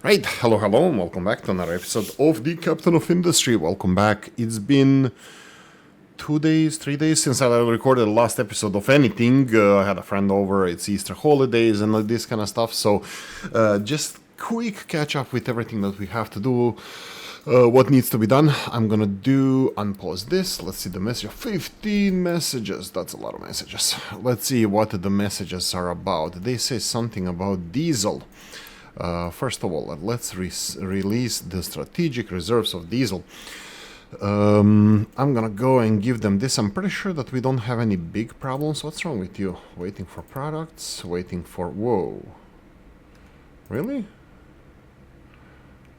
Right, hello, and welcome back to another episode of the Captain of Industry. Welcome back. It's been 2 days, 3 days since I recorded the last episode of anything. I had a friend over, it's Easter holidays and this kind of stuff, so just quick catch up with everything that we have to do. What needs to be done? I'm gonna unpause this. Let's see the message. 15 messages. That's a lot of messages. Let's see what the messages are about. They say something about diesel. First of all, let's release the strategic reserves of diesel. I'm gonna go and give them this. I'm pretty sure that we don't have any big problems. What's wrong with you? Waiting for products, waiting for... Whoa. Really?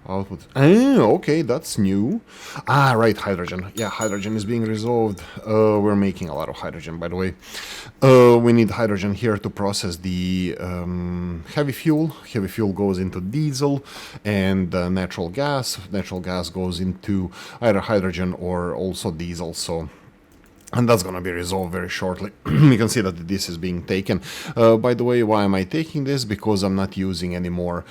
Output. Okay, that's new. Right, hydrogen. Yeah, hydrogen is being resolved. We're making a lot of hydrogen, by the way. We need hydrogen here to process the heavy fuel. Heavy fuel goes into diesel and natural gas. Natural gas goes into either hydrogen or also diesel, and that's going to be resolved very shortly. You can see that this is being taken. By the way, why am I taking this? Because I'm not using any more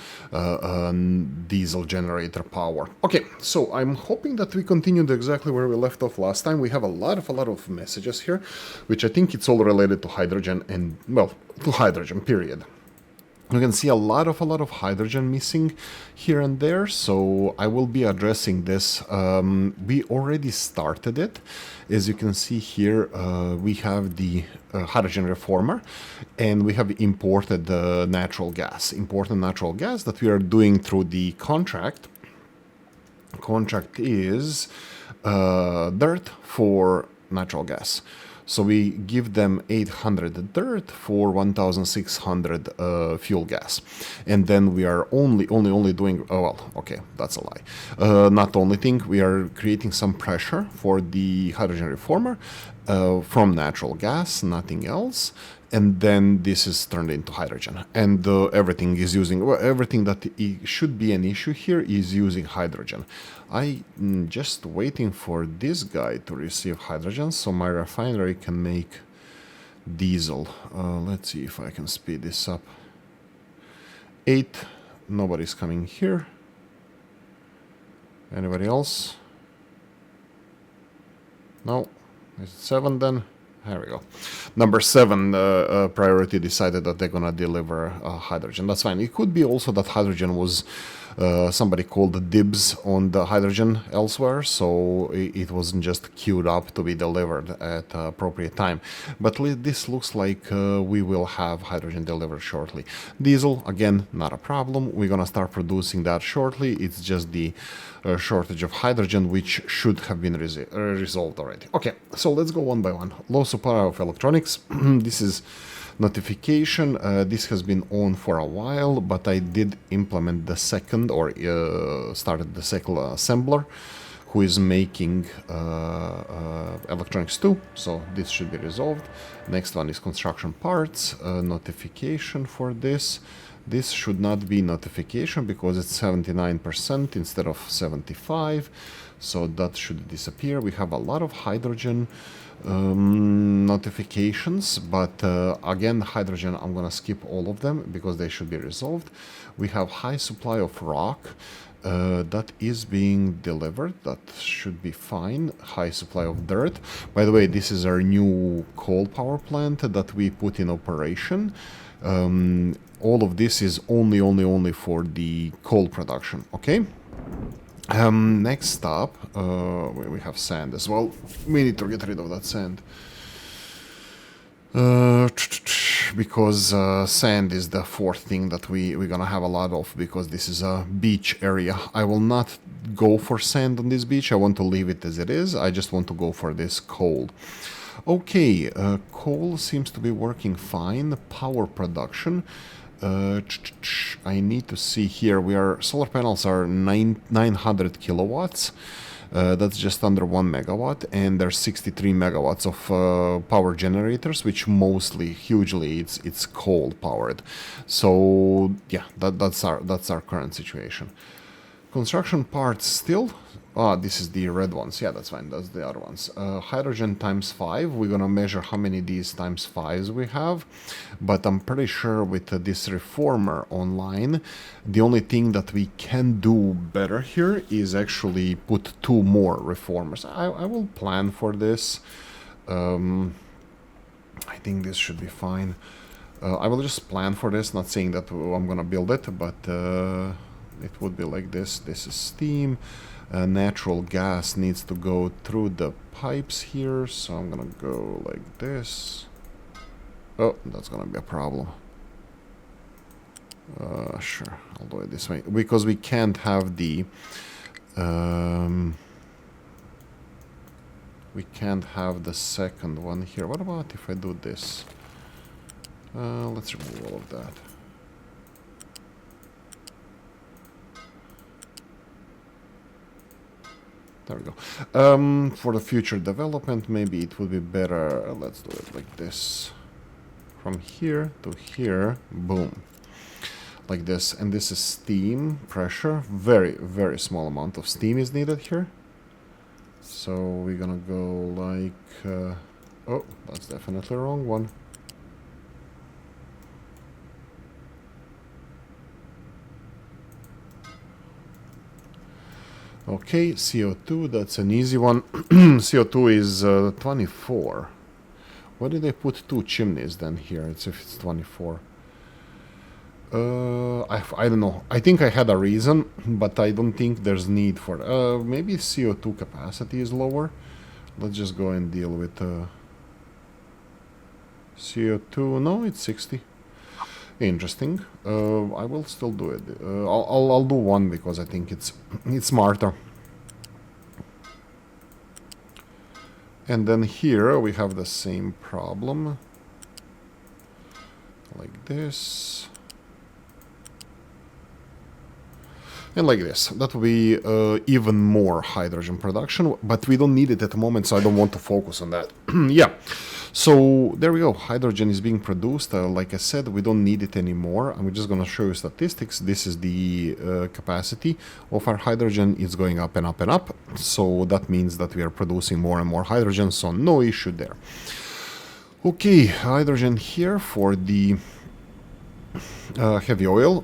diesel generator power. Okay, so I'm hoping that we continued exactly where we left off last time. We have a lot of messages here, which I think it's all related to hydrogen and, well, to hydrogen, period. You can see a lot of hydrogen missing here and there, so I will be addressing this. We already started it. As you can see here, we have the hydrogen reformer, and we have imported natural gas. Imported natural gas that we are doing through the contract. Contract is dirt for natural gas. So we give them 800 dirt for 1,600 fuel gas, and then we are only doing. Oh well, okay, that's a lie. Not the only thing, we are creating some pressure for the hydrogen reformer from natural gas, nothing else. And then this is turned into hydrogen, and everything is using, well, everything that should be an issue here is using hydrogen. I'm just waiting for this guy to receive hydrogen so my refinery can make diesel. Let's see if I can speed this up. 8, nobody's coming here. Anybody else? No. Is it 7 then? There we go. Number 7 priority decided that they're gonna deliver hydrogen. That's fine. It could be also that hydrogen was somebody called the dibs on the hydrogen elsewhere, so it wasn't just queued up to be delivered at appropriate time. But this looks like we will have hydrogen delivered shortly. Diesel, again, not a problem. We're gonna start producing that shortly. It's just the shortage of hydrogen, which should have been resolved already. Okay, so let's go one by one. Low supply of electronics. This is notification. This has been on for a while, but I did implement the second, or started the second assembler, who is making electronics too, so this should be resolved. Next one is construction parts. Notification for this. This should not be notification because it's 79% instead of 75, so that should disappear. We have a lot of hydrogen notifications, but again, hydrogen, I'm gonna skip all of them because they should be resolved. We have high supply of rock. That is being delivered. That should be fine. High supply of dirt. By the way, this is our new coal power plant that we put in operation. All of this is only for the coal production, okay? Next up, we have sand as well. We need to get rid of that sand. Because sand is the fourth thing that we're gonna have a lot of, because this is a beach area. I will not go for sand on this beach. I want to leave it as it is. I just want to go for this coal. Okay, coal seems to be working fine. Power production. I need to see here. Solar panels are 900 kilowatts. That's just under 1 megawatt, and there's 63 megawatts of power generators, which mostly, hugely, it's coal powered. So yeah, that's our current situation. Construction parts still Ah, this is the red ones. Yeah, that's fine. That's the other ones. Hydrogen times 5. We're gonna measure how many these times 5s we have. But I'm pretty sure with this reformer online, the only thing that we can do better here is actually put 2 more reformers. I will plan for this. I think this should be fine. I will just plan for this, not saying that I'm gonna build it, but it would be like this. This is steam. Natural gas needs to go through the pipes here, so I'm gonna go like this. Oh, that's gonna be a problem. Sure, I'll do it this way, because we can't have the we can't have the second one here. What about if I do this? Let's remove all of that. There we go. For the future development, maybe it would be better. Let's do it like this. From here to here, boom. Like this. And this is steam, pressure. Very, very small amount of steam is needed here. So we're gonna go like... oh, that's definitely the wrong one. Okay, CO2, that's an easy one. CO2 is 24. Why did they put 2 chimneys then here? It's if it's 24. I don't know. I think I had a reason, but I don't think there's need for it. Maybe CO2 capacity is lower. Let's just go and deal with CO2. No, it's 60. Interesting. I will still do it. I'll do one because I think it's smarter. And then here we have the same problem. Like this. And like this. That will be even more hydrogen production, but we don't need it at the moment, so I don't want to focus on that. Yeah. So there we go. Hydrogen is being produced. Like I said, we don't need it anymore. I'm just going to show you statistics. This is the capacity of our hydrogen. It's going up and up and up. So that means that we are producing more and more hydrogen. So no issue there. Okay, hydrogen here for the heavy oil.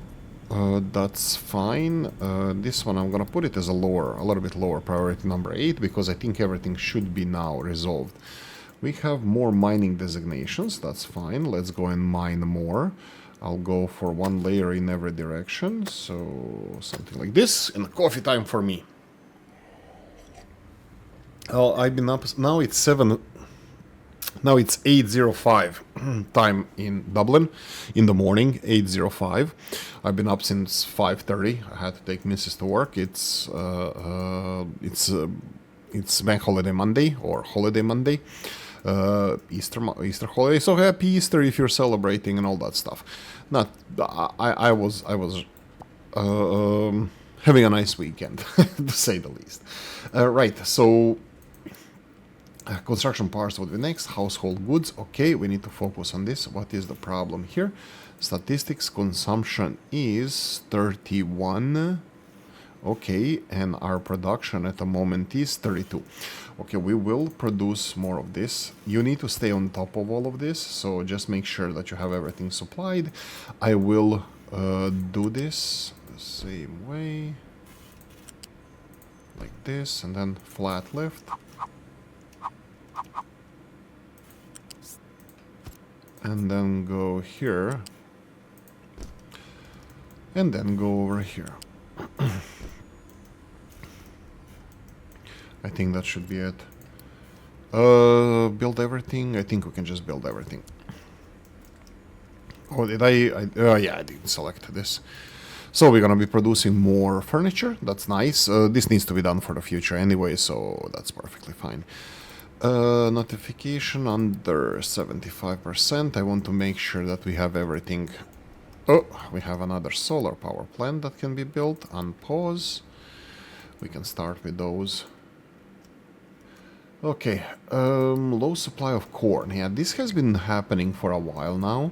That's fine. This one I'm gonna put it as a little bit lower priority, number 8, because I think everything should be now resolved. We have more mining designations, that's fine. Let's go and mine more. I'll go for 1 layer in every direction, so something like this, and coffee time for me. Oh, I've been up, now it's 8:05 time in Dublin in the morning, 8:05. I've been up since 5:30. I had to take Mrs. to work. It's Bank Holiday Monday or Holiday Monday, Easter holiday. So happy Easter if you're celebrating and all that stuff. I was having a nice weekend to say the least. Right, so. Construction parts would be next. Household goods. Okay, we need to focus on this. What is the problem here? Statistics consumption is 31. Okay, and our production at the moment is 32. Okay, we will produce more of this. You need to stay on top of all of this, so just make sure that you have everything supplied. I will do this the same way. Like this, and then flat lift. And then go here. And then go over here. I think that should be it. Build everything. I think we can just build everything. Oh, did yeah, I didn't select this. So we're gonna be producing more furniture. That's nice. This needs to be done for the future anyway, so that's perfectly fine. Notification under 75%. I want to make sure that we have everything. Oh, we have another solar power plant that can be built. Unpause. We can start with those. Okay, low supply of corn. Yeah, this has been happening for a while now.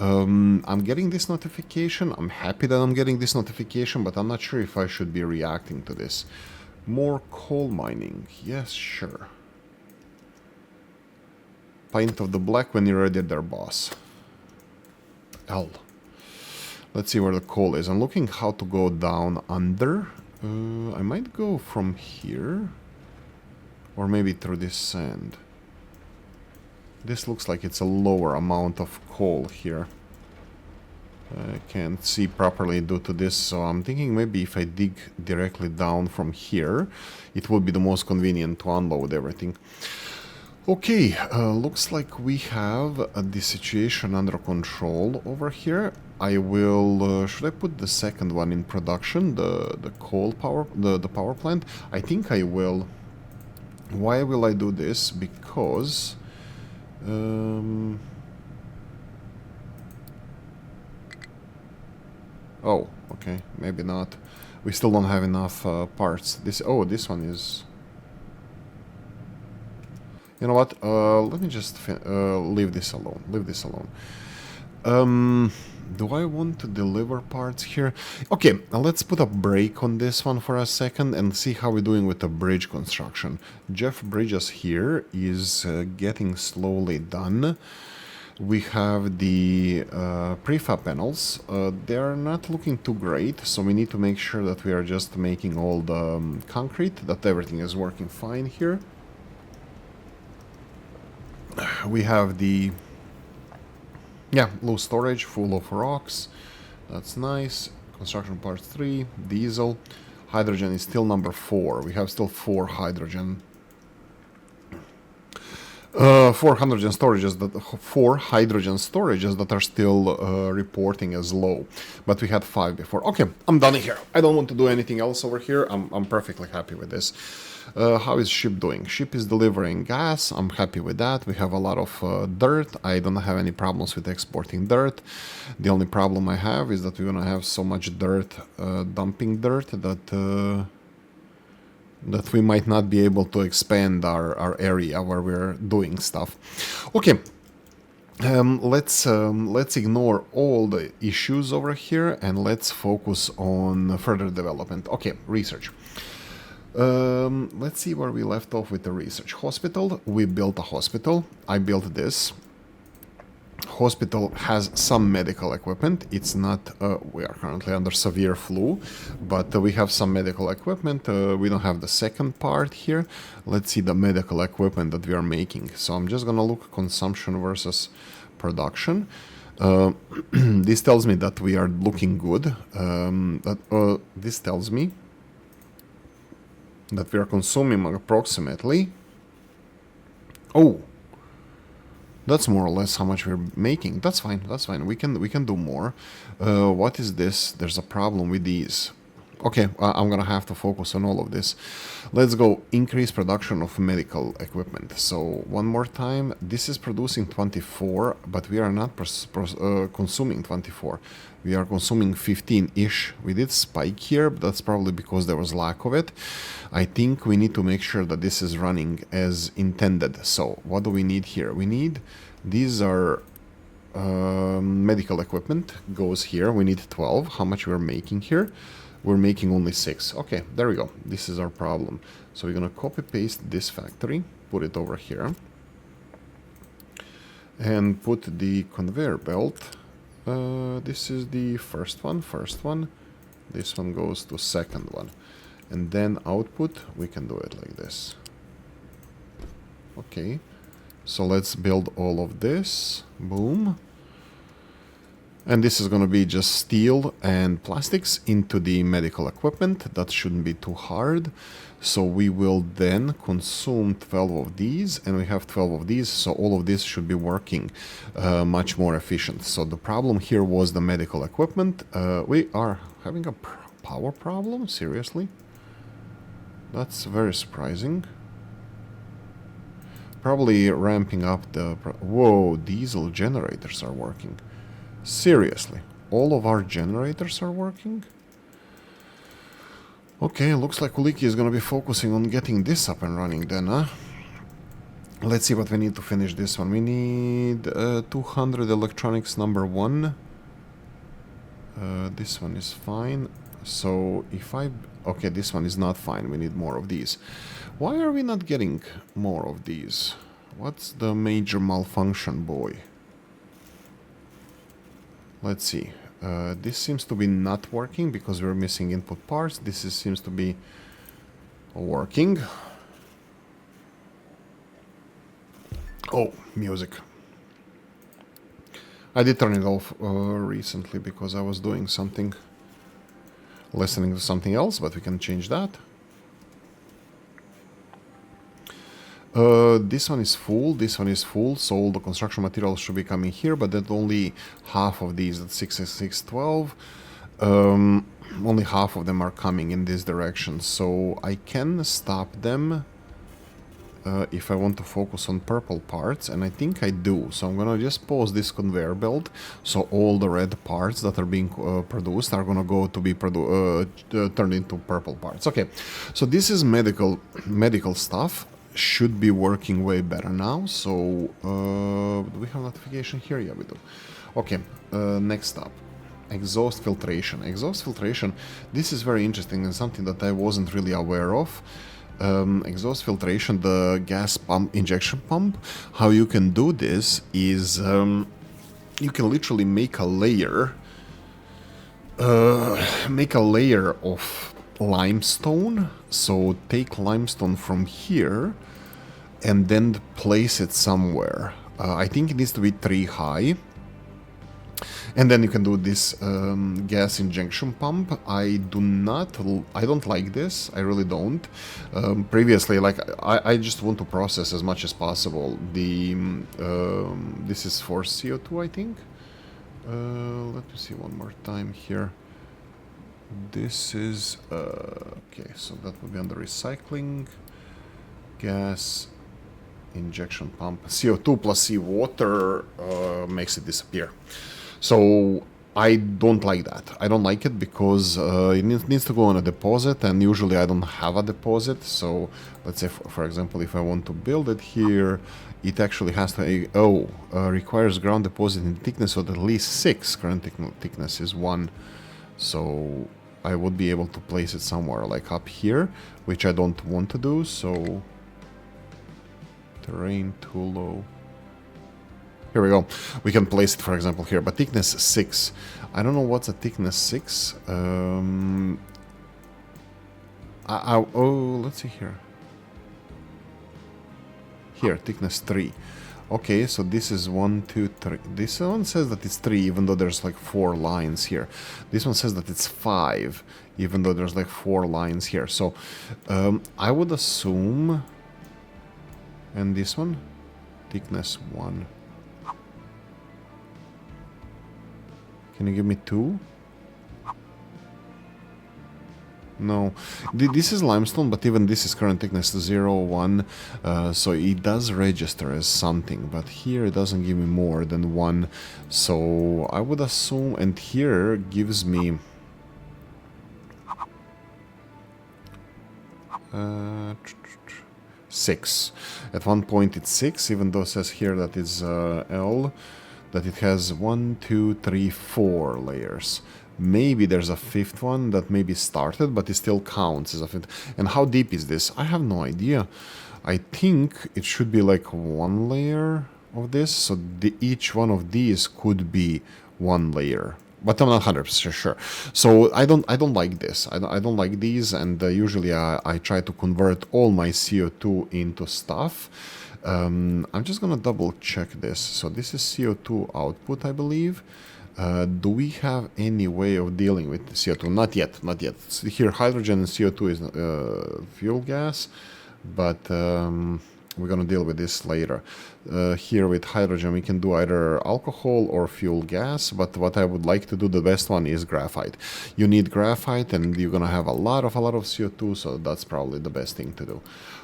I'm getting this notification. I'm happy that I'm getting this notification, but I'm not sure if I should be reacting to this. More coal mining. Yes, sure. Pint of the black when you're ready there, boss. L. Let's see where the coal is. I'm looking how to go down under. I might go from here. Or maybe through this sand. This looks like it's a lower amount of coal here. I can't see properly due to this, so I'm thinking maybe if I dig directly down from here, it would be the most convenient to unload everything. Okay, looks like we have the situation under control over here. I will, should I put the second one in production, the coal power, the power plant? I think I will. Why will I do this? Because oh, okay, maybe not. We still don't have enough parts. This one is... You know what? Let me just leave this alone. Leave this alone. Do I want to deliver parts here? Okay, let's put a break on this one for a second and see how we're doing with the bridge construction. Jeff Bridges here is getting slowly done. We have the prefab panels. They are not looking too great, so we need to make sure that we are just making all the concrete, that everything is working fine here. We have the low storage full of rocks. That's nice. Construction parts 3, diesel. Hydrogen is still number 4. We have still 4 hydrogen. 4 hydrogen storages that are still reporting as low, but we had 5 before. Okay, I'm done here. I don't want to do anything else over here. I'm perfectly happy with this. How is ship doing? Ship is delivering gas. I'm happy with that. We have a lot of dirt. I don't have any problems with exporting dirt. The only problem I have is that we're gonna have so much dirt, dumping dirt, that we might not be able to expand our area where we're doing stuff. Okay, let's ignore all the issues over here and let's focus on further development. Okay, research. Let's see where we left off with the research. Hospital, we built a hospital. I built this. Hospital has some medical equipment. It's not, we are currently under severe flu, but we have some medical equipment. We don't have the second part here. Let's see the medical equipment that we are making. So I'm just gonna look consumption versus production. This tells me that we are looking good. This tells me that we are consuming approximately... Oh! That's more or less how much we're making. That's fine, that's fine. We can do more. What is this? There's a problem with these. Okay, I'm gonna have to focus on all of this. Let's go increase production of medical equipment. So one more time, this is producing 24, but we are not consuming 24. We are consuming 15-ish. We did spike here, but that's probably because there was lack of it. I think we need to make sure that this is running as intended. So what do we need here? We need, these are medical equipment, goes here. We need 12. How much we're making here? We're making only 6. Okay, there we go. This is our problem. So we're gonna copy paste this factory, put it over here, and put the conveyor belt. This is the first one. This one goes to second one. And then output, we can do it like this. Okay, so let's build all of this. Boom. And this is going to be just steel and plastics into the medical equipment. That shouldn't be too hard. So we will then consume 12 of these, and we have 12 of these, so all of this should be working much more efficient. So the problem here was the medical equipment. We are having a power problem? Seriously? That's very surprising. Probably ramping up the... Whoa, diesel generators are working. Seriously, all of our generators are working? Okay, looks like Oolykee is gonna be focusing on getting this up and running then, huh? Let's see what we need to finish this one. We need 200 electronics number 1. This one is fine. So if I... Okay, this one is not fine. We need more of these. Why are we not getting more of these? What's the major malfunction, boy? Let's see. This seems to be not working because we're missing input parts. Seems to be working. Oh, music. I did turn it off recently because I was doing something, listening to something else, but we can change that. This one is full, this one is full, so all the construction materials should be coming here, but that only half of these, that's 6, 12, only half of them are coming in this direction, so I can stop them if I want to focus on purple parts, and I think I do. So I'm gonna just pause this conveyor belt, so all the red parts that are being produced are gonna go to be turned into purple parts. Okay, so this is medical stuff. Should be working way better now. So do we have notification here? Yeah, we do. Okay, next up, exhaust filtration. Exhaust filtration, this is very interesting and something that I wasn't really aware of. Exhaust filtration, the gas pump, injection pump, how you can do this is you can literally make a layer of limestone. So take limestone from here and then place it somewhere. I think it needs to be 3 high. And then you can do this gas injection pump. I don't like this. I really don't. Previously, like I just want to process as much as possible. This is for CO2, I think. Let me see one more time here. This is okay. So that would be under recycling, gas injection pump. CO2 plus seawater makes it disappear. So I don't like that. I don't like it because it needs to go on a deposit, and usually I don't have a deposit. So let's say, for example, if I want to build it here, it actually has to requires ground deposit in thickness of at least 6. Current thickness is 1. So I would be able to place it somewhere like up here, which I don't want to do. So terrain too low. Here we go. We can place it, for example, here, but thickness 6. I don't know what's a thickness 6. Let's see here. Here, thickness 3. Okay, so this is 1, 2, 3. This one says that it's 3, even though there's like 4 lines here. This one says that it's 5, even though there's like 4 lines here. So I would assume... And this one? Thickness 1. Can you give me 2? No. This is limestone, but even this is current thickness 0, 1. So it does register as something, but here it doesn't give me more than 1. So I would assume, and here gives me... 6. At one point it's 6, even though it says here that it's L, that it has 1, 2, 3, 4 layers. Maybe there's a 5th one that maybe started, but it still counts as a 5th. And how deep is this? I have no idea. I think it should be like 1 layer of this, so each one of these could be 1 layer. But I'm not 100% sure. So I don't like this. I don't like these, and usually I try to convert all my CO2 into stuff. I'm just gonna double check this. So this is CO2 output, I believe. Do we have any way of dealing with the CO2? Not yet, not yet. So here, hydrogen and CO2 is fuel gas, but we're gonna deal with this later. Here with hydrogen, we can do either alcohol or fuel gas, but what I would like to do, the best one, is graphite. You need graphite, and you're gonna have a lot of CO2, so that's probably the best thing to do.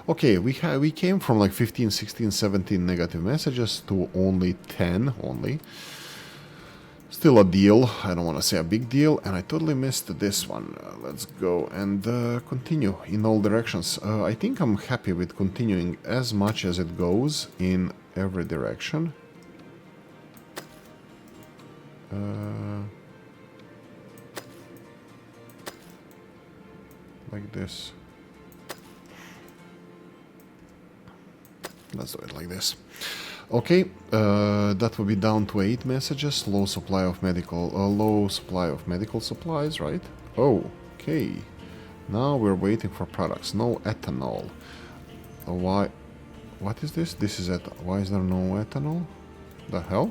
Okay, we came from like 15, 16, 17 negative messages to only 10 only. Still a deal. I don't want to say a big deal, and I totally missed this one. Let's go and continue in all directions. I think I'm happy with continuing as much as it goes in every direction. like this. Let's do it like this. Okay, that will be down to 8 messages. Low supply of medical supplies, right? Oh, okay. Now we're waiting for products. No ethanol. Why? What is this? This is why is there no ethanol? The hell?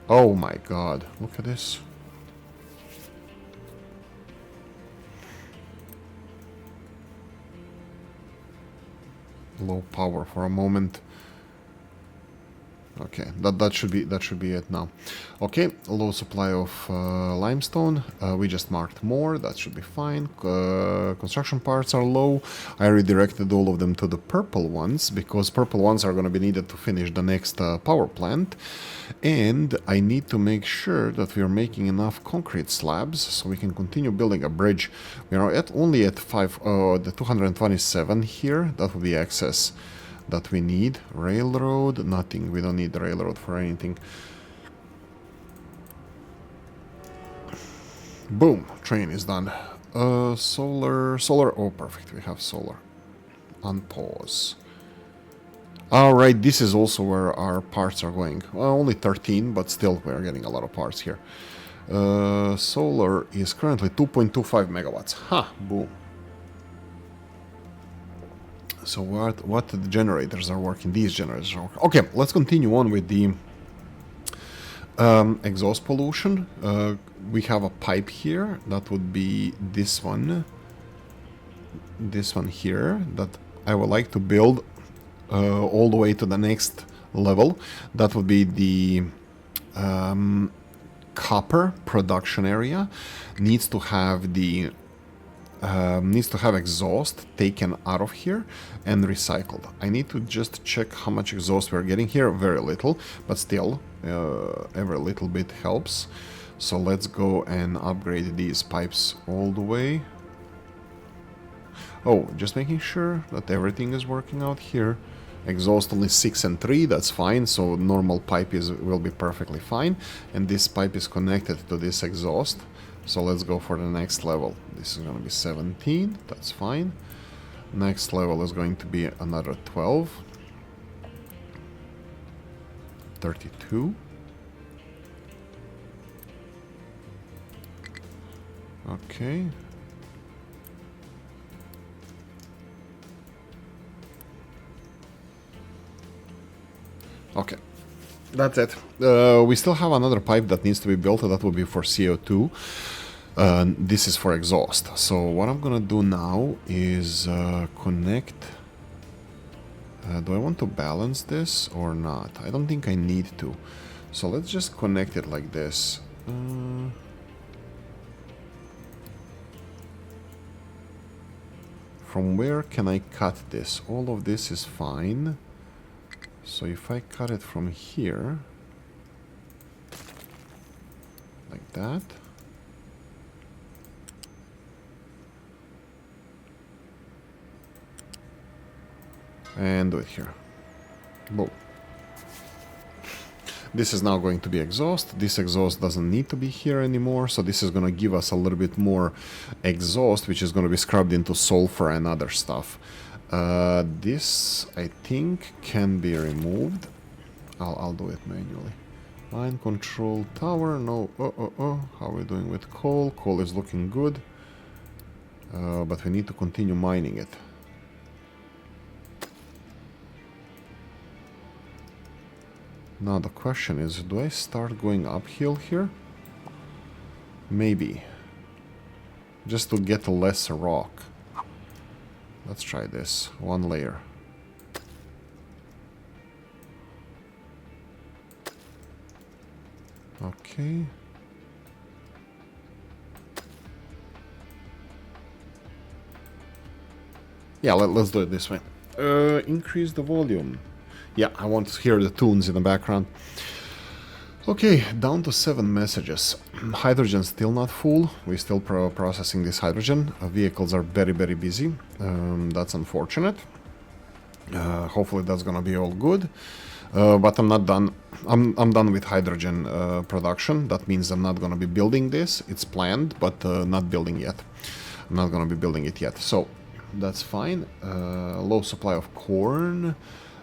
Oh my god! Look at this. Low power for a moment. Okay, that should be it now. Okay, low supply of limestone. We just marked more. That should be fine. Construction parts are low. I redirected all of them to the purple ones because purple ones are going to be needed to finish the next power plant. And I need to make sure that we are making enough concrete slabs so we can continue building a bridge. We are only at the 227 here. That will be excess that we need. Railroad, nothing. We don't need the railroad for anything. Boom, train is done. Solar, oh perfect, we have solar. Unpause. Alright, this is also where our parts are going. Well, only 13, but still we're getting a lot of parts here. Solar is currently 2.25 megawatts. Ha, boom. So what the generators are working? These generators are working. Okay, let's continue on with the exhaust pollution. We have a pipe here. That would be this one. This one here that I would like to build all the way to the next level. That would be the copper production area. Needs to have the exhaust taken out of here and recycled. I need to just check how much exhaust we're getting here. Very little, but still, every little bit helps. So let's go and upgrade these pipes all the way. Oh, just making sure that everything is working out here. Exhaust only 6 and 3, that's fine, so normal pipe will be perfectly fine. And this pipe is connected to this exhaust. So let's go for the next level. This is going to be 17, that's fine. Next level is going to be another 12. 32. Okay. Okay. That's it. We still have another pipe that needs to be built. That will be for CO2. This is for exhaust. So what I'm gonna do now is connect. Do I want to balance this or not? I don't think I need to. So let's just connect it like this. From where can I cut this? All of this is fine. So if I cut it from here, like that, and do it here. Boom. This is now going to be exhaust. This exhaust doesn't need to be here anymore, so this is going to give us a little bit more exhaust, which is going to be scrubbed into sulfur and other stuff. This, I think, can be removed. I'll do it manually. Mine control tower, no, how are we doing with coal? Coal is looking good, but we need to continue mining it. Now the question is, do I start going uphill here? Maybe. Just to get less rock. Let's try this. One layer. Okay. Yeah, let's do it this way. Increase the volume. Yeah, I want to hear the tunes in the background. Okay, down to 7 messages. Hydrogen still not full. We're still processing this hydrogen. Vehicles are very, very busy. That's unfortunate. Hopefully that's gonna be all good. But I'm not done. I'm done with hydrogen production. That means I'm not gonna be building this. It's planned, but not building yet. I'm not gonna be building it yet, so that's fine. Low supply of corn.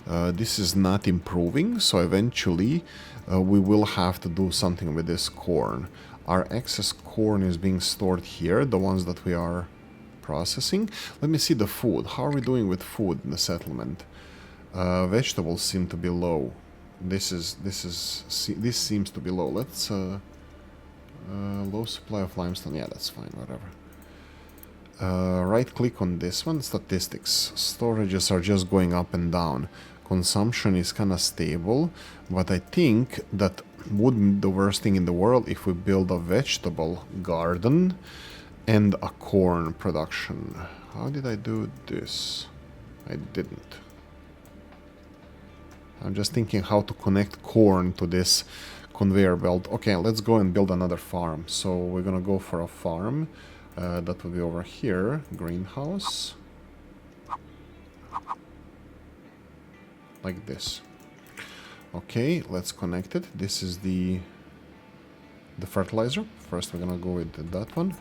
This is not improving, so eventually we will have to do something with this corn. Our excess corn is being stored here, the ones that we are processing. Let me see the food. How are we doing with food in the settlement? Vegetables seem to be low. This seems to be low. Let's low supply of limestone. Yeah, that's fine. Whatever. Right click on this one. Statistics. Storages are just going up and down. Consumption is kind of stable, but I think that wouldn't be the worst thing in the world if we build a vegetable garden and a corn production. How did I do this? I didn't. I'm just thinking how to connect corn to this conveyor belt. Okay, let's go and build another farm. So we're gonna go for a farm. That will be over here. Greenhouse. Like this. Okay, let's connect it. This is the fertilizer. First we're gonna go with that one.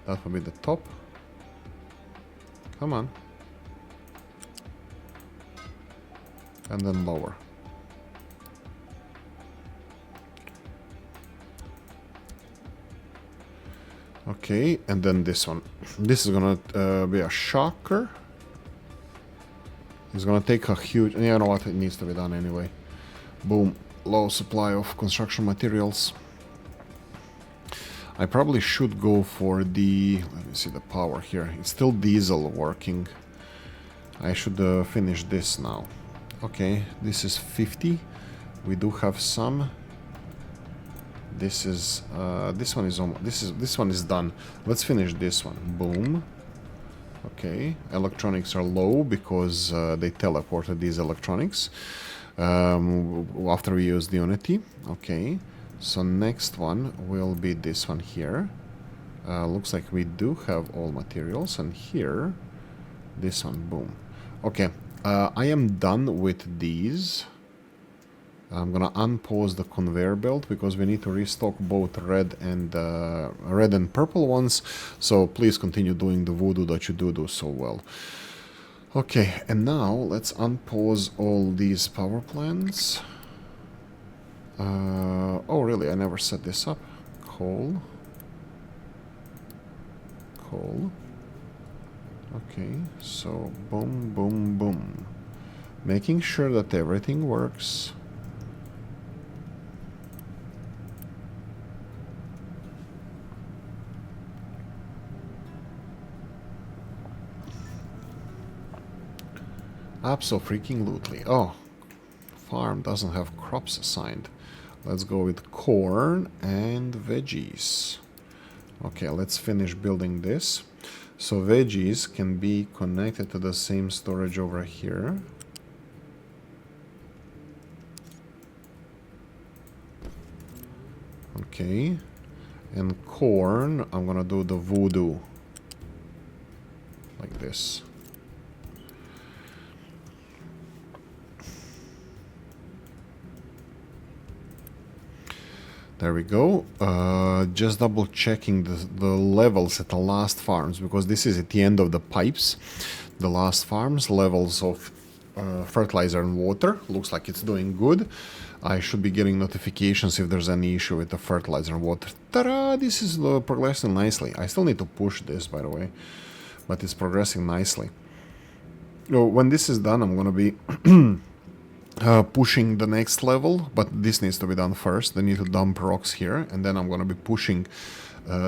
That will be the top. Come on. And then lower. Okay, and then this one. This is gonna be a shocker. It's gonna take a huge... You know what? It needs to be done anyway. Boom. Low supply of construction materials. I probably should go for the... Let me see the power here. It's still diesel working. I should finish this now. Okay, this is 50. We do have some. This is this one is almost, this one is done. Let's finish this one. Boom. Okay, electronics are low because they teleported these electronics after we use the Unity. Okay, so next one will be this one here. Looks like we do have all materials, and here, this one. Boom. Okay. I am done with these. I'm gonna unpause the conveyor belt because we need to restock both red and purple ones. So please continue doing the voodoo that you do so well. Okay, and now let's unpause all these power plants. Oh really? I never set this up. Coal. Okay, so boom, boom, boom. Making sure that everything works. Abso-freaking-lutely. Oh, farm doesn't have crops assigned. Let's go with corn and veggies. Okay, let's finish building this. So veggies can be connected to the same storage over here. Okay. And corn, I'm gonna do the voodoo. Like this. There we go. Just double checking the levels at the last farms, because this is at the end of the pipes. The last farms, levels of fertilizer and water. Looks like it's doing good. I should be getting notifications if there's any issue with the fertilizer and water. Ta-da! This is progressing nicely. I still need to push this, by the way. But it's progressing nicely. When this is done, I'm going to be... pushing the next level, but this needs to be done first. They need to dump rocks here, and then I'm going to be pushing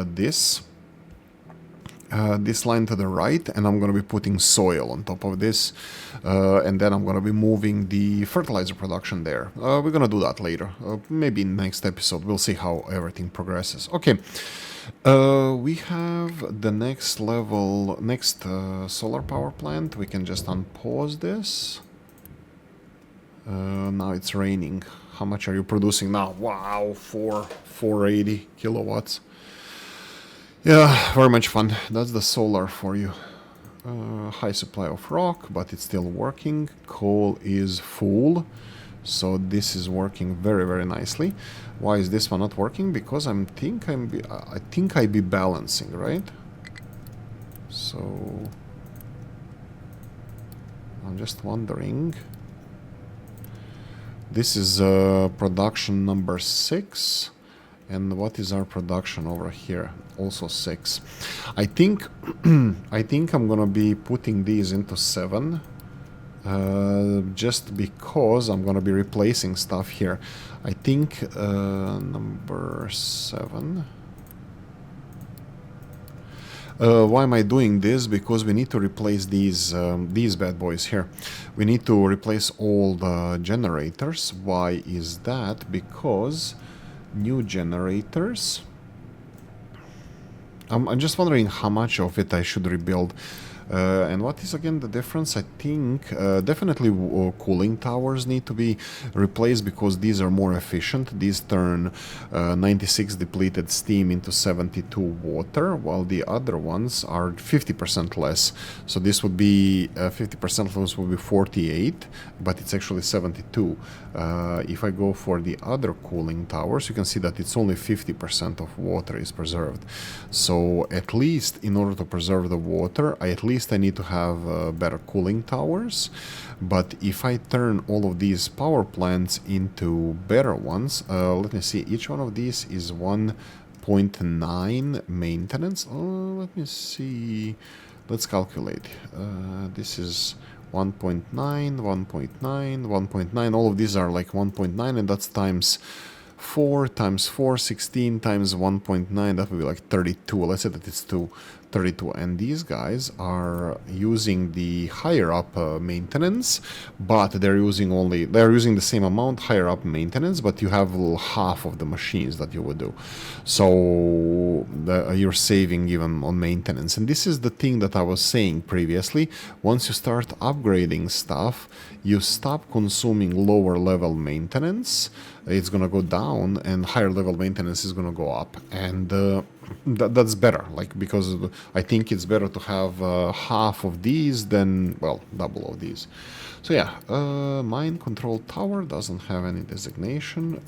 this line to the right, and I'm going to be putting soil on top of this, and then I'm going to be moving the fertilizer production there. We're going to do that later, maybe in next episode. We'll see how everything progresses. Okay, we have the next level, solar power plant. We can just unpause this. Now it's raining. How much are you producing now? Wow, 480 kilowatts. Yeah, very much fun. That's the solar for you. High supply of rock, but it's still working. Coal is full, so this is working very, very nicely. Why is this one not working? Because I think I be balancing, right? So I'm just wondering. This is production number 6. And what is our production over here? Also 6. I think I think I'm gonna be putting these into 7. Just because I'm gonna be replacing stuff here. I think number 7. Why am I doing this? Because we need to replace these bad boys here. We need to replace all the generators. Why is that? Because new generators. I'm just wondering how much of it I should rebuild. And what is again the difference? I think definitely cooling towers need to be replaced because these are more efficient. These turn 96 depleted steam into 72 water, while the other ones are 50% less. So this would be 50% less would be 48, but it's actually 72. If I go for the other cooling towers, you can see that it's only 50% of water is preserved. So at least in order to preserve the water, at least I need to have better cooling towers. But if I turn all of these power plants into better ones, let me see, each one of these is 1.9 maintenance. Let me see, let's calculate. This is 1.9, 1.9, 1.9, all of these are like 1.9, and that's times 4 times 4, 16 times 1.9, that would be like 32. Let's say that it's 32, and these guys are using the higher up maintenance, but they're using the same amount higher up maintenance, but you have half of the machines that you would do. So you're saving even on maintenance. And this is the thing that I was saying previously. Once you start upgrading stuff, you stop consuming lower level maintenance. It's gonna go down, and higher level maintenance is gonna go up, and that's better, like, because I think it's better to have half of these than, well, double of these. So yeah, mine control tower doesn't have any designation.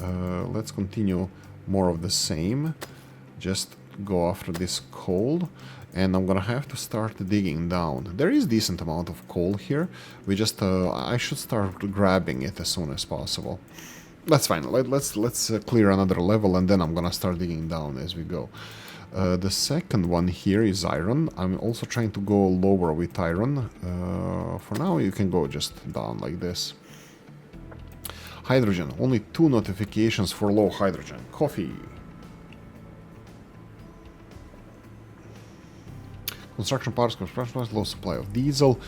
Let's continue more of the same. Just go after this coal, and I'm gonna have to start digging down. There is decent amount of coal here. We just I should start grabbing it as soon as possible. That's fine. Let's clear another level, and then I'm gonna start digging down as we go. The second one here is iron. I'm also trying to go lower with iron. For now, you can go just down like this. Hydrogen. Only 2 notifications for low hydrogen. Coffee. Construction parts, low supply of diesel.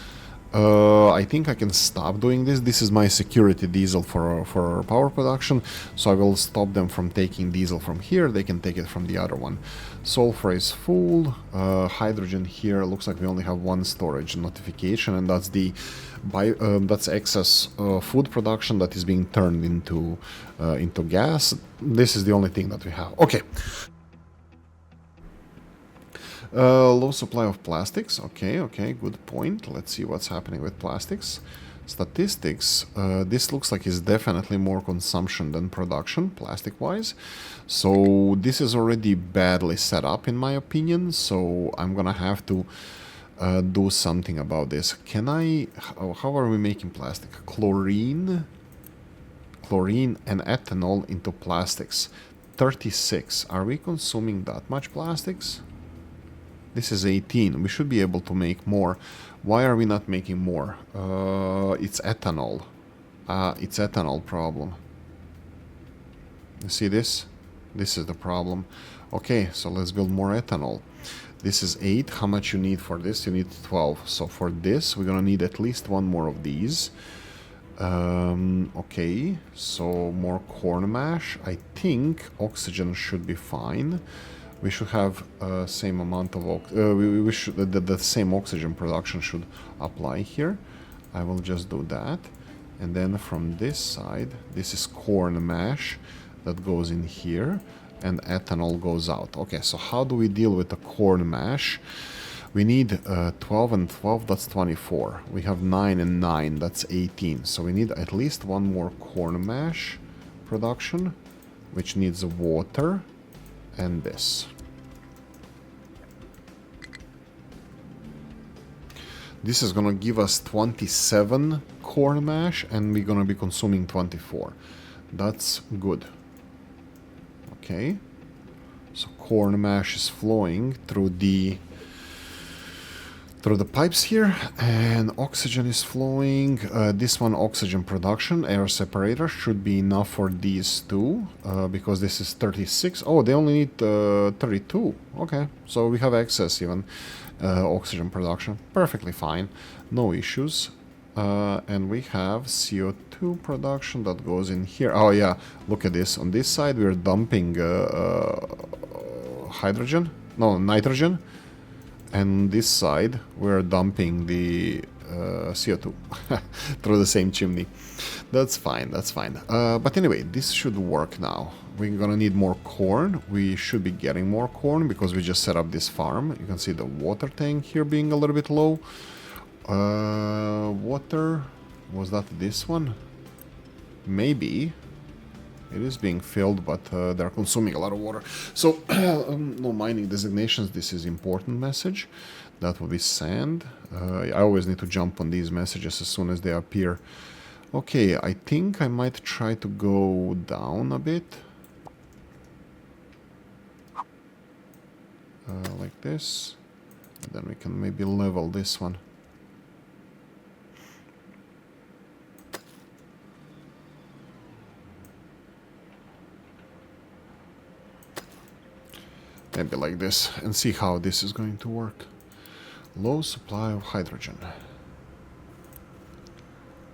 I think I can stop doing this. This is my security diesel for power production, so I will stop them from taking diesel from here. They can take it from the other one. Sulfur is full. Hydrogen here looks like we only have 1 storage notification, and that's that's excess food production that is being turned into gas. This is the only thing that we have. Okay. Low supply of plastics. Okay, good point. Let's see what's happening with plastics. Statistics. This looks like it's definitely more consumption than production, plastic-wise. So this is already badly set up, in my opinion. So I'm gonna have to do something about this. Can I... How are we making plastic? Chlorine and ethanol into plastics. 36. Are we consuming that much plastics? This is 18. We should be able to make more. Why are we not making more? It's ethanol. It's ethanol problem. You see this? This is the problem. Okay, so let's build more ethanol. This is 8. How much you need for this? You need 12. So for this, we're gonna need at least 1 more of these. Okay, so more corn mash. I think oxygen should be fine. We should have same amount of the same oxygen production should apply here. I will just do that, and then from this side, this is corn mash that goes in here, and ethanol goes out. Okay, so how do we deal with the corn mash? We need 12 and 12, that's 24. We have 9 and 9, that's 18. So we need at least 1 more corn mash production, which needs water. And this. This is gonna give us 27 corn mash, and we're gonna be consuming 24. That's good. Okay. So corn mash is flowing through the pipes here, and oxygen is flowing. This one, oxygen production, air separator, should be enough for these two, because this is 36. Oh, they only need 32. Okay, so we have excess even. Oxygen production, perfectly fine, no issues. And we have CO2 production that goes in here. Oh yeah, look at this. On this side we're dumping nitrogen. And this side, we're dumping the CO2 through the same chimney. That's fine, that's fine. But anyway, this should work now. We're gonna need more corn. We should be getting more corn because we just set up this farm. You can see the water tank here being a little bit low. Water, was that this one? Maybe. It is being filled, but they're consuming a lot of water. So, no mining designations. This is important message. That will be sand. I always need to jump on these messages as soon as they appear. Okay, I think I might try to go down a bit. Like this. And then we can maybe level this one. Maybe like this, and see how this is going to work. Low supply of hydrogen.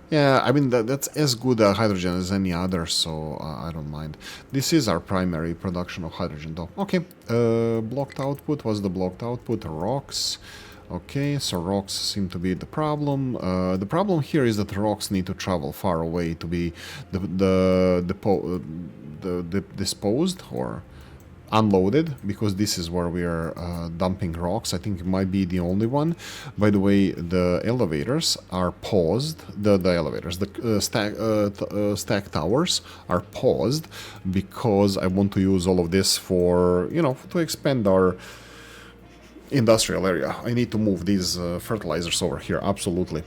Yeah, I mean, that's as good a hydrogen as any other, so I don't mind. This is our primary production of hydrogen, though. Okay, blocked output. What's the blocked output? Rocks. Okay, so rocks seem to be the problem. The problem here is that rocks need to travel far away to be disposed or unloaded, because this is where we are dumping rocks. I think it might be the only one. By the way, the elevators are paused. The stack towers are paused because I want to use all of this for, you know, to expand our industrial area. I need to move these fertilizers over here, absolutely.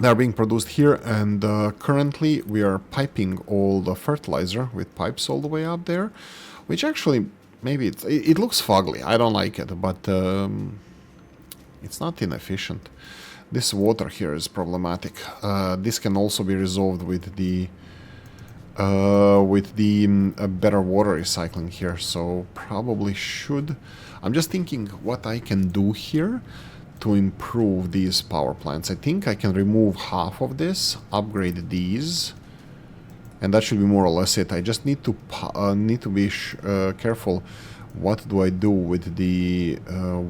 They are being produced here, and currently we are piping all the fertilizer with pipes all the way up there, which actually, maybe it looks fugly. I don't like it, but it's not inefficient. This water here is problematic. This can also be resolved with the better water recycling here, so probably should. I'm just thinking what I can do here to improve these power plants. I think I can remove half of this, upgrade these, and that should be more or less it. I just need to be careful. What do I do with the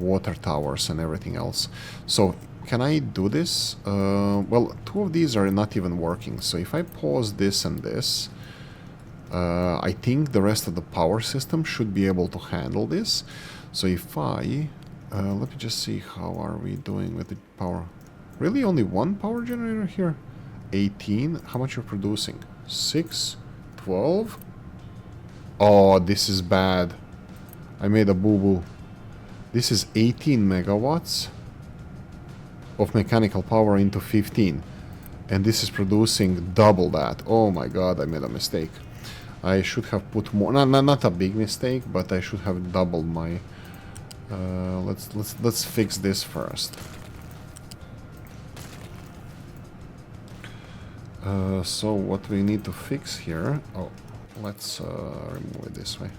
water towers and everything else? So can I do this? Well, two of these are not even working. So if I pause this and this, I think the rest of the power system should be able to handle this. So if I let me just see, how are we doing with the power? Really, only one power generator here? 18. How much you're producing? 6, 12. Oh, this is bad. I made a boo-boo. This is 18 megawatts of mechanical power into 15. And this is producing double that. Oh my god, I made a mistake. I should have put more. Not a big mistake, but I should have doubled my... let's fix this first. So what we need to fix here... Oh, let's remove it this way.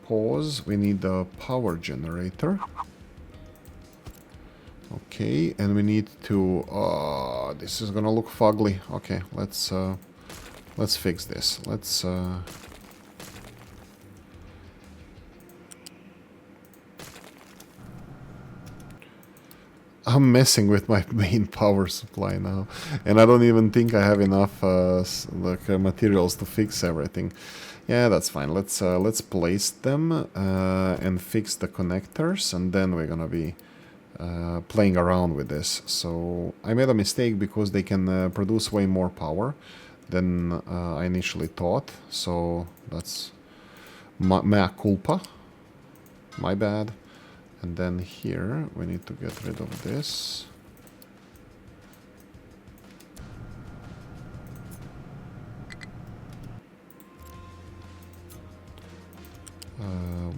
Pause. We need a power generator. Okay, and we need to... this is gonna look fugly. Okay, let's fix this. Let's... I'm messing with my main power supply now, and I don't even think I have enough materials to fix everything. Yeah, that's fine. Let's place them and fix the connectors, and then we're gonna be playing around with this. So I made a mistake because they can produce way more power than I initially thought. So that's mea culpa. My bad. And then here we need to get rid of this.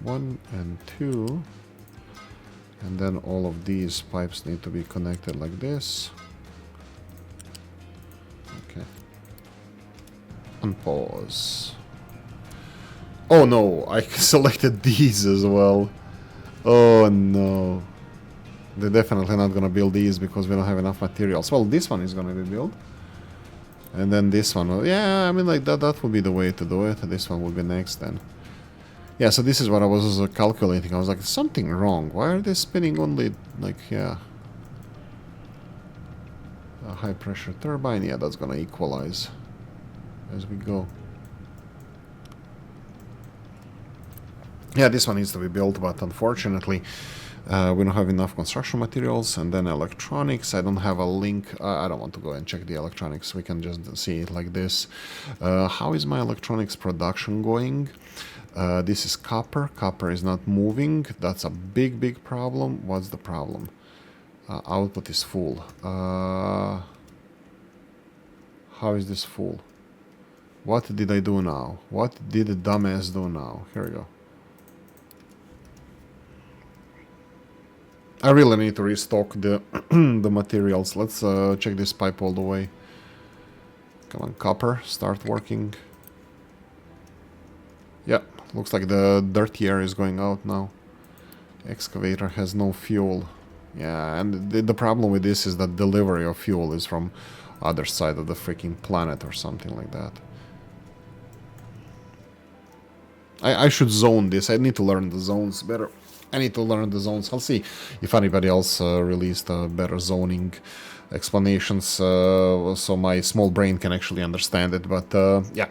One and two. And then all of these pipes need to be connected like this. Okay. Unpause. Oh no, I selected these as well. Oh no. They're definitely not gonna build these because we don't have enough materials. Well, this one is gonna be built. And then this one, yeah, I mean, like, that would be the way to do it. This one will be next then. Yeah, so this is what I was calculating. I was like, something wrong. Why are they spinning only, like, yeah. A high pressure turbine, yeah, that's gonna equalize as we go. Yeah, this one needs to be built, but unfortunately, we don't have enough construction materials. And then electronics, I don't have a link. I don't want to go and check the electronics. We can just see it like this. How is my electronics production going? This is copper. Copper is not moving. That's a big problem. What's the problem? Output is full. How is this full? What did I do now? What did the dumbass do now? Here we go. I really need to restock the the materials. Let's check this pipe all the way. Come on, copper, start working. Yeah, looks like the dirty air is going out now. Excavator has no fuel. Yeah, and the problem with this is that delivery of fuel is from other side of the freaking planet or something like that. I should zone this. I need to learn the zones better. I need to learn the zones. I'll see if anybody else released better zoning explanations so my small brain can actually understand it. But yeah.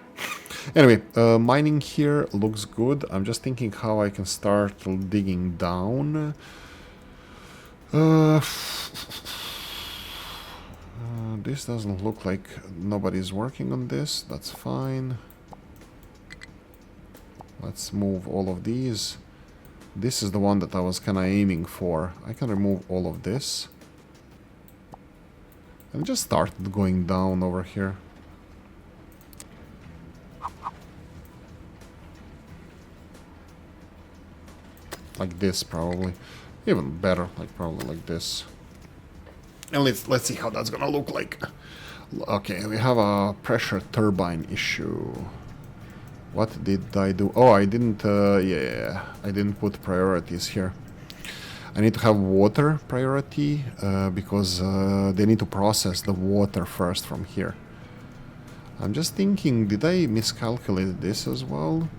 Anyway, mining here looks good. I'm just thinking how I can start digging down. This doesn't look like nobody's working on this. That's fine. Let's move all of these. This is the one that I was kind of aiming for. I can remove all of this. And just start going down over here. Like this, probably. Even better, like probably like this. And let's see how that's gonna look like. Okay, we have a pressure turbine issue. What did I do? Oh, I didn't, yeah, I didn't put priorities here. I need to have water priority because they need to process the water first from here. I'm just thinking, did I miscalculate this as well?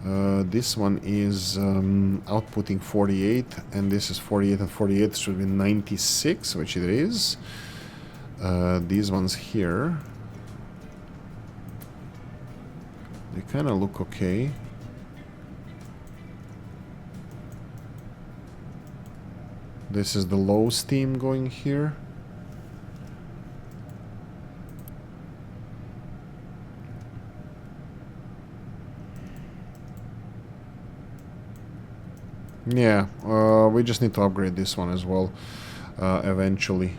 This one is outputting 48, and this is 48, and 48 should be 96, which it is. These ones here, they kind of look okay. This is the low steam going here. Yeah, we just need to upgrade this one as well, eventually.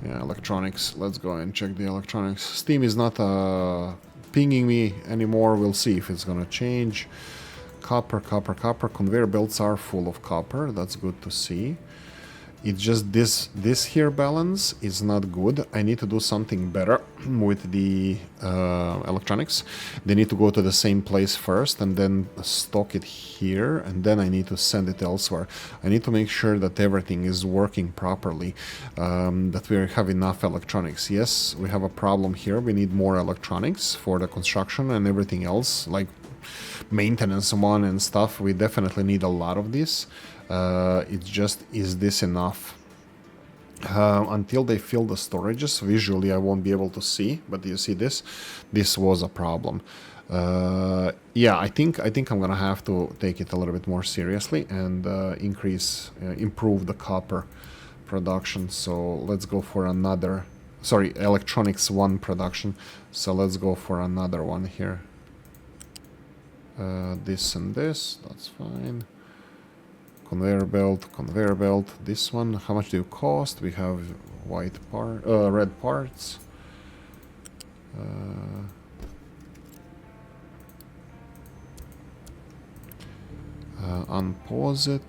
Yeah, electronics. Let's go and check the electronics. Steam is not pinging me anymore. We'll see if it's gonna change. Copper, copper, copper. Conveyor belts are full of copper. That's good to see. It's just this here balance is not good. I need to do something better with the electronics. They need to go to the same place first and then stock it here, and then I need to send it elsewhere. I need to make sure that everything is working properly, that we have enough electronics. Yes, we have a problem here. We need more electronics for the construction and everything else, like maintenance one and stuff. We definitely need a lot of this. It's just, is this enough? Until they fill the storages, visually I won't be able to see, but you see this? This was a problem. Yeah, I think I'm gonna have to take it a little bit more seriously and improve the copper production. So let's go for another, sorry, electronics 1 production. So let's go for another one here. This and this, that's fine. conveyor belt. This one, how much do you cost? We have red parts. Unpause it.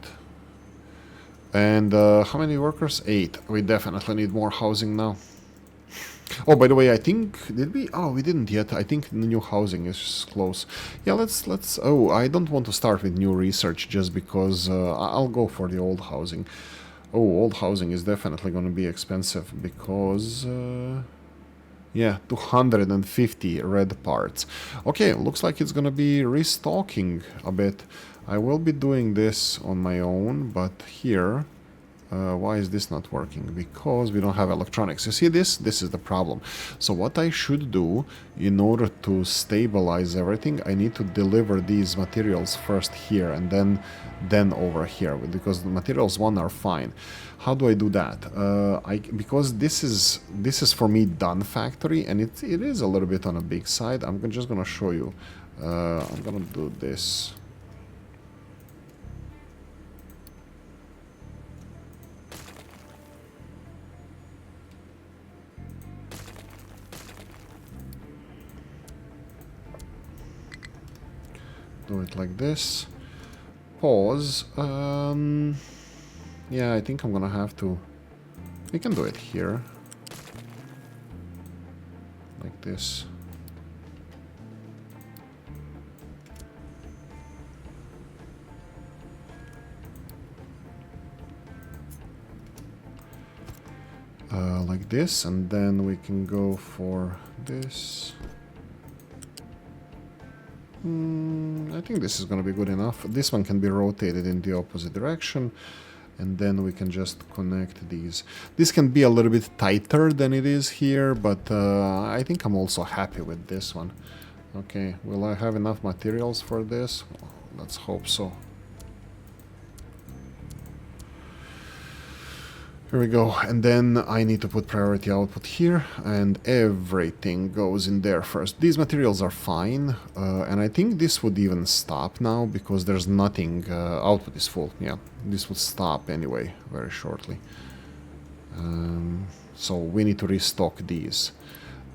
And how many workers? 8. We definitely need more housing now. Oh, by the way, I think... Did we? Oh, we didn't yet. I think the new housing is close. Yeah, let's... Oh, I don't want to start with new research just because I'll go for the old housing. Oh, old housing is definitely going to be expensive because... yeah, 250 red parts. Okay, looks like it's going to be restocking a bit. I will be doing this on my own, but here... why is this not working? Because we don't have electronics. You see this? This is the problem. So what I should do in order to stabilize everything, I need to deliver these materials first here and then over here, because the materials 1 are fine. How do I do that? Because this is for me done factory, and it is a little bit on a big side. I'm just gonna show you. I'm gonna do this. Do it like this. Pause. Yeah, I think I'm gonna have to... We can do it here. Like this. Like this, and then we can go for this. I think this is going to be good enough. This one can be rotated in the opposite direction, and then we can just connect these. This can be a little bit tighter than it is here, but I think I'm also happy with this one. Okay, will I have enough materials for this? Well, let's hope so. Here we go, and then I need to put priority output here, and everything goes in there first. These materials are fine, and I think this would even stop now, because there's nothing, output is full. Yeah, this would stop anyway, very shortly. So we need to restock these.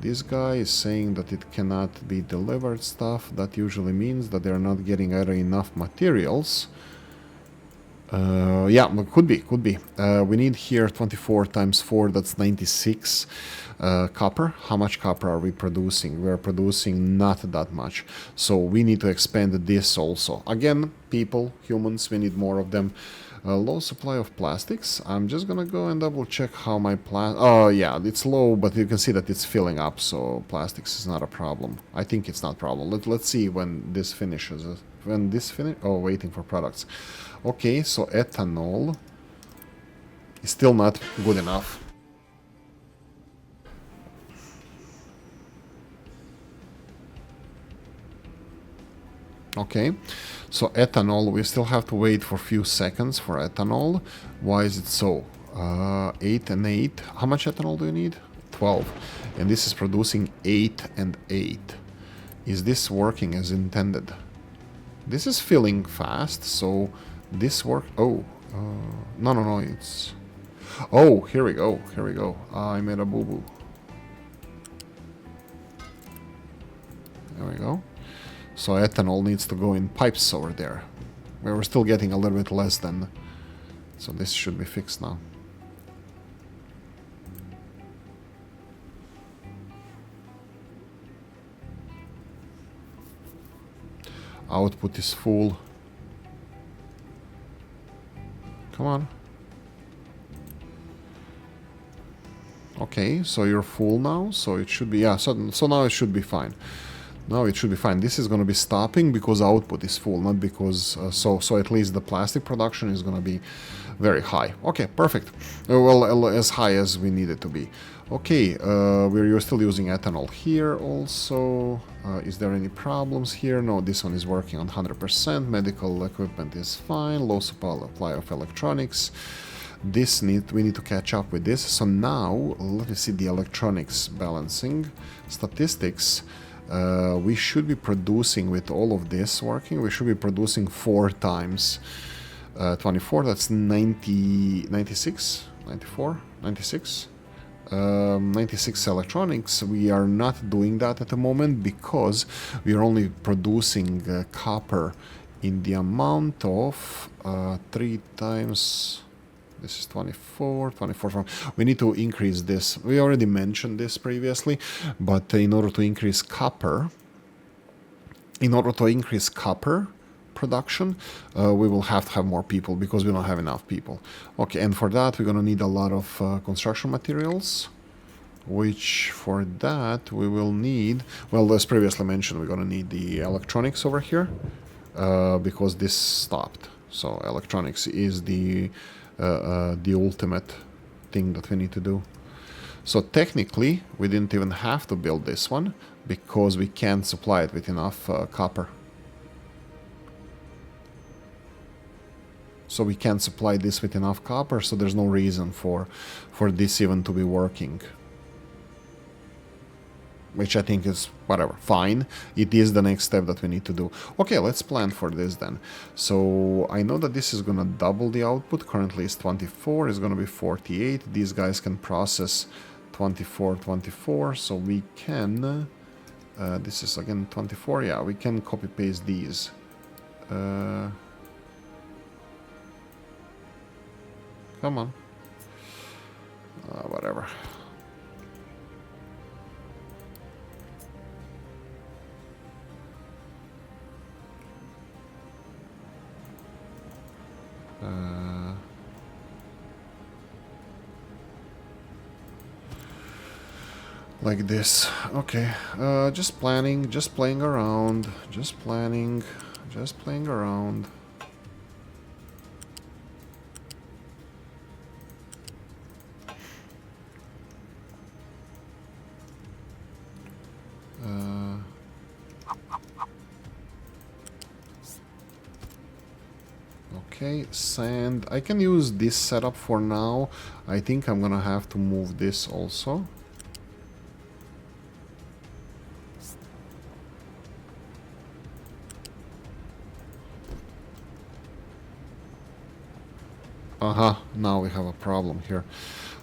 This guy is saying that it cannot be delivered stuff. That usually means that they're not getting either enough materials. Yeah, could be. We need here 24 times 4, that's 96 copper. How much copper are we producing? We're producing not that much. So we need to expand this also. Again, people, humans, we need more of them. Low supply of plastics. I'm just gonna go and double check how my oh yeah, it's low, but you can see that it's filling up, so plastics is not a problem. I think it's not a problem. Let's see when this finishes. When this finish... Oh, waiting for products. Okay, so ethanol is still not good enough. Okay, so ethanol, we still have to wait for a few seconds for ethanol. Why is it so? 8 and 8. How much ethanol do you need? 12. And this is producing 8 and 8. Is this working as intended? This is filling fast, so this work... Oh, no, it's... Oh, here we go. I made a boo-boo. There we go. So ethanol needs to go in pipes over there. We're still getting a little bit less than... So this should be fixed now. Output is full. Come on. Okay, so you're full now, so it should be... Yeah, so now it should be fine. Now it should be fine. This is going to be stopping because output is full, not because... so at least the plastic production is going to be very high. Okay, perfect. Well, as high as we need it to be. Okay, we're still using ethanol here also. Is there any problems here? No, this one is working on 100%. Medical equipment is fine. Low supply of electronics. We need to catch up with this. So now, let me see the electronics balancing. Statistics. We should be producing, with all of this working, we should be producing 4 times 24, that's 90, 96, 94, 96. 96 electronics. We are not doing that at the moment because we are only producing copper in the amount of 3 times. This is 24, 24. We need to increase this. We already mentioned this previously, but in order to increase copper, production, we will have to have more people because we don't have enough people. Okay, and for that we're gonna need a lot of construction materials, which for that we will need, well, as previously mentioned, we're gonna need the electronics over here because this stopped. So electronics is the ultimate thing that we need to do. So technically we didn't even have to build this one because we can't supply it with enough copper. So we can't supply this with enough copper, so there's no reason for this even to be working. Which I think is, whatever, fine. It is the next step that we need to do. Okay, let's plan for this then. So I know that this is gonna double the output. Currently it's 24, it's gonna be 48. These guys can process 24, 24, so we can... this is again 24, yeah, we can copy paste these. Come on. Whatever. Like this. Okay. Just planning, just playing around, just planning, just playing around. Okay, sand. I can use this setup for now. I think I'm gonna have to move this also. Now we have a problem here.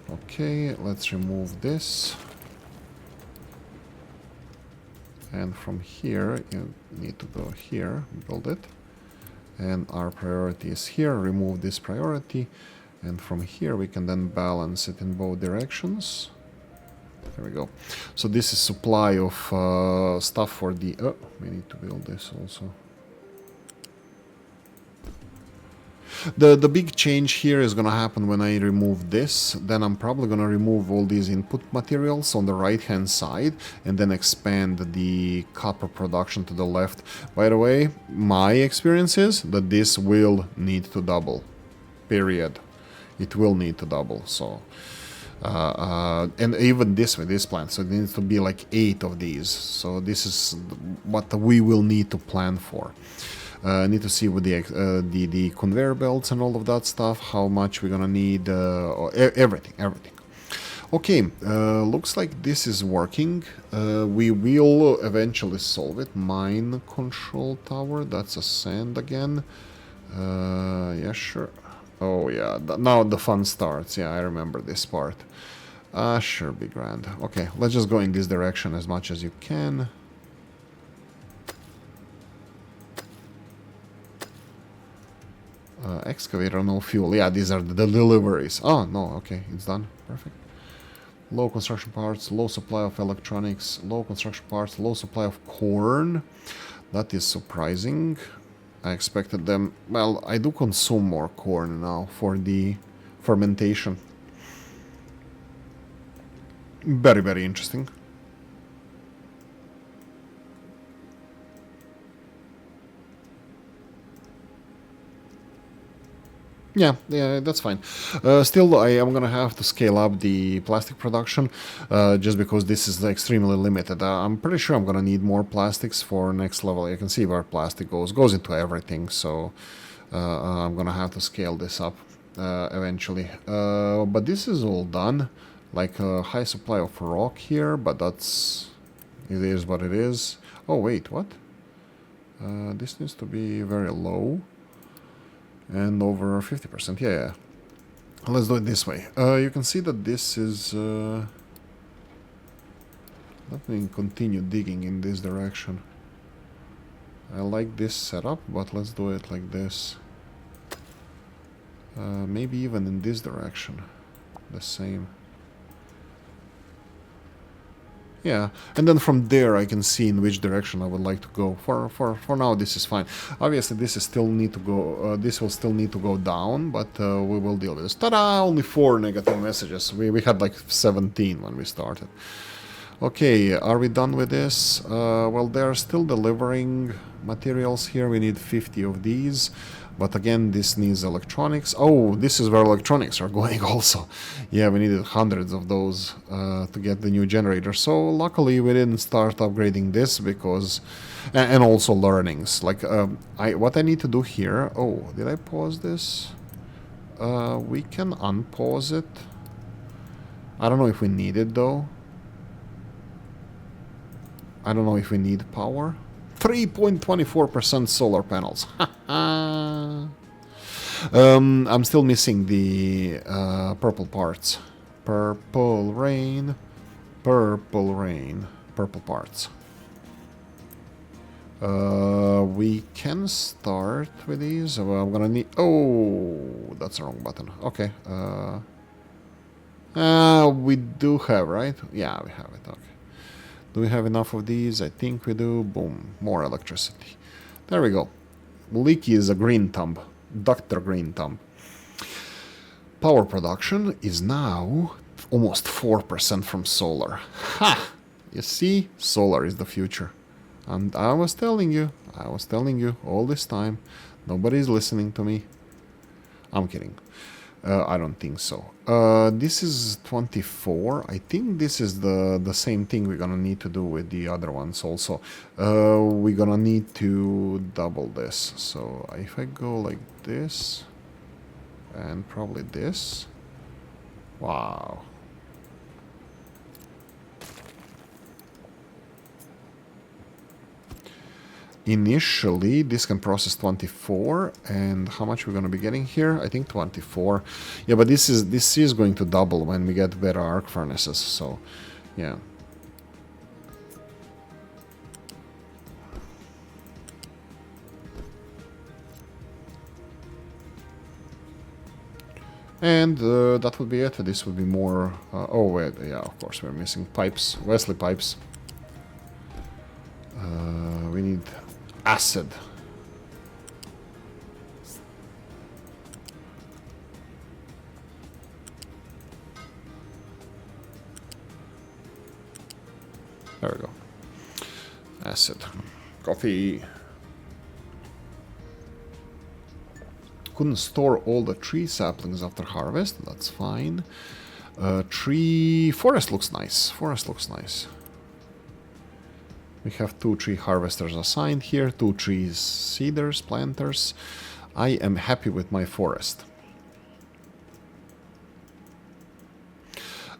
Okay, let's remove this. And from here, you need to go here, build it. And our priority is here, remove this priority. And from here we can then balance it in both directions. There we go. So this is supply of stuff for the... Oh, we need to build this also. The big change here is gonna happen when I remove this. Then I'm probably gonna remove all these input materials on the right hand side and then expand the copper production to the left. By the way, my experience is that this will need to double. Period. It will need to double. So and even this way, this plan, so it needs to be like 8 of these. So this is what we will need to plan for. I need to see with the conveyor belts and all of that stuff, how much we're gonna need, everything. Okay, looks like this is working. We will eventually solve it. Mine control tower, that's a sand again. Yeah, sure. Oh yeah, now the fun starts. Yeah, I remember this part. Sure, be grand. Okay, let's just go in this direction as much as you can. Excavator, no fuel. Yeah, these are the deliveries. Oh, no, okay, it's done. Perfect. Low construction parts, low supply of electronics, low construction parts, low supply of corn. That is surprising. I expected them... Well, I do consume more corn now for the fermentation. Very, very interesting. Yeah, that's fine. Still, I am gonna have to scale up the plastic production, just because this is extremely limited. I'm pretty sure I'm gonna need more plastics for next level. You can see where plastic goes into everything, so I'm gonna have to scale this up eventually. But this is all done. Like a high supply of rock here, but that's... It is what it is. Oh, wait, what? This needs to be very low. And over 50%, yeah. Let's do it this way. You can see that this is... let me continue digging in this direction. I like this setup, but let's do it like this. Maybe even in this direction. The same. Yeah, and then from there I can see in which direction I would like to go. For now, this is fine. Obviously, this is still need to go. This will still need to go down, but we will deal with this. Ta-da! Only 4 negative messages. We had like 17 when we started. Okay, are we done with this? Well, they are still delivering materials here. We need 50 of these. But again, this needs electronics. Oh, this is where electronics are going also. Yeah, we needed hundreds of those to get the new generator. So luckily we didn't start upgrading this because... And also learnings. Like, what I need to do here... Oh, did I pause this? We can unpause it. I don't know if we need it though. I don't know if we need power. 3.24% solar panels. I'm still missing the purple parts. Purple rain. Purple rain. Purple parts. We can start with these. Well, I'm gonna need... Oh, that's the wrong button. Okay. We do have, right? Yeah, we have it. Okay. Do we have enough of these? I think we do. Boom. More electricity. There we go. Oolykee is a green thumb. Dr. Green Thumb. Power production is now almost 4% from solar. Ha! You see? Solar is the future. And I was telling you all this time. Nobody's listening to me. I'm kidding. I don't think so. This is 24. I think this is the same thing we're gonna need to do with the other ones also. We're gonna need to double this. So if I go like this, and probably this. Wow. Initially, this can process 24, and how much we're going to be getting here? I think 24. Yeah, but this is going to double when we get better arc furnaces, so yeah. And that would be it. This would be more... oh, wait, yeah, of course, we're missing pipes. Wesley pipes. We need... acid. There we go. Acid. Coffee. Couldn't store all the tree saplings after harvest. That's fine. Forest looks nice. Forest looks nice. We have 2 tree harvesters assigned here, 2 tree seeders, planters. I am happy with my forest.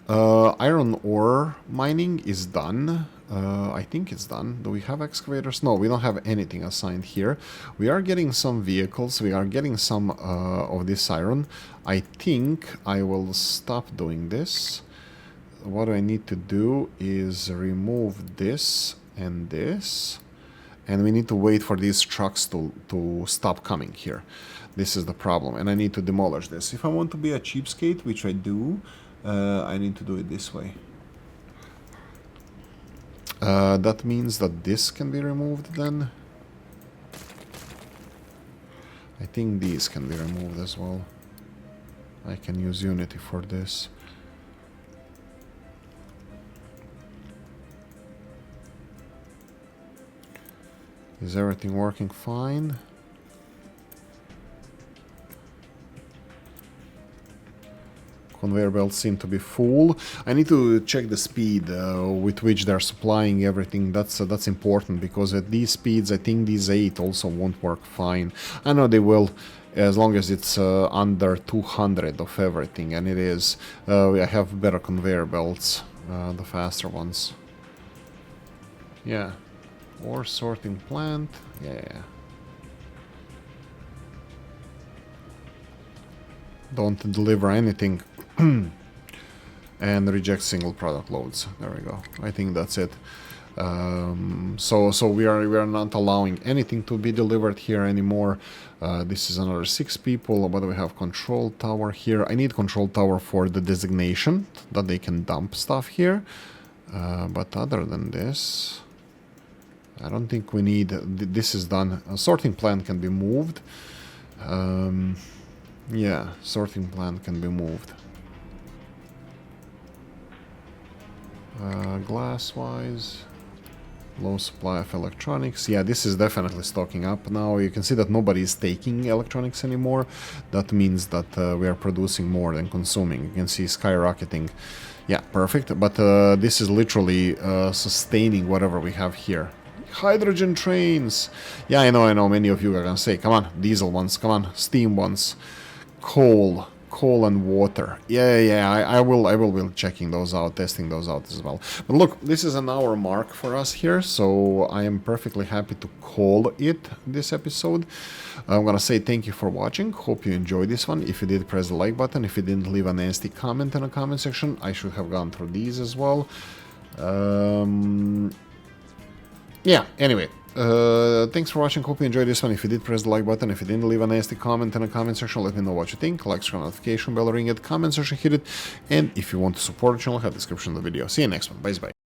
Iron ore mining is done. I think it's done. Do we have excavators? No, we don't have anything assigned here. We are getting some vehicles. We are getting some of this iron. I think I will stop doing this. What I need to do is remove this and this, and we need to wait for these trucks to stop coming here. This is the problem, and I need to demolish this. If I want to be a cheapskate, which I do, I need to do it this way. That means that this can be removed then. I think these can be removed as well. I can use Unity for this. Is everything working fine? Conveyor belts seem to be full. I need to check the speed with which they're supplying everything. That's important, because at these speeds, I think these 8 also won't work fine. I know they will, as long as it's under 200 of everything, and it is. I have better conveyor belts, the faster ones. Yeah. Ore sorting plant. Yeah. Don't deliver anything. And reject single product loads. There we go. I think that's it. So we are not allowing anything to be delivered here anymore. This is another 6 people, but we have control tower here. I need control tower for the designation that they can dump stuff here. But other than this, I don't think we need. This is done. A sorting plant can be moved. Yeah, sorting plant can be moved. Glass-wise, low supply of electronics. Yeah, this is definitely stocking up now. You can see that nobody is taking electronics anymore. That means that we are producing more than consuming. You can see skyrocketing. Yeah, perfect. But this is literally sustaining whatever we have here. Hydrogen trains. Yeah, I know. Many of you are gonna say, come on, diesel ones, come on, steam ones, coal and water. Yeah, I will be checking those out, testing those out as well. But look, this is an hour mark for us here, so I am perfectly happy to call it this episode. I'm gonna say thank you for watching. Hope you enjoyed this one. If you did, press the like button. If you didn't, leave a nasty comment in the comment section. I should have gone through these as well. Yeah, anyway, thanks for watching. Hope you enjoyed this one. If you did, press the like button. If you didn't, leave a nasty comment in the comment section. Let me know what you think. Like, subscribe, notification bell, ring it, comment section, hit it. And if you want to support the channel, have the description of the video. See you next one. Bye bye.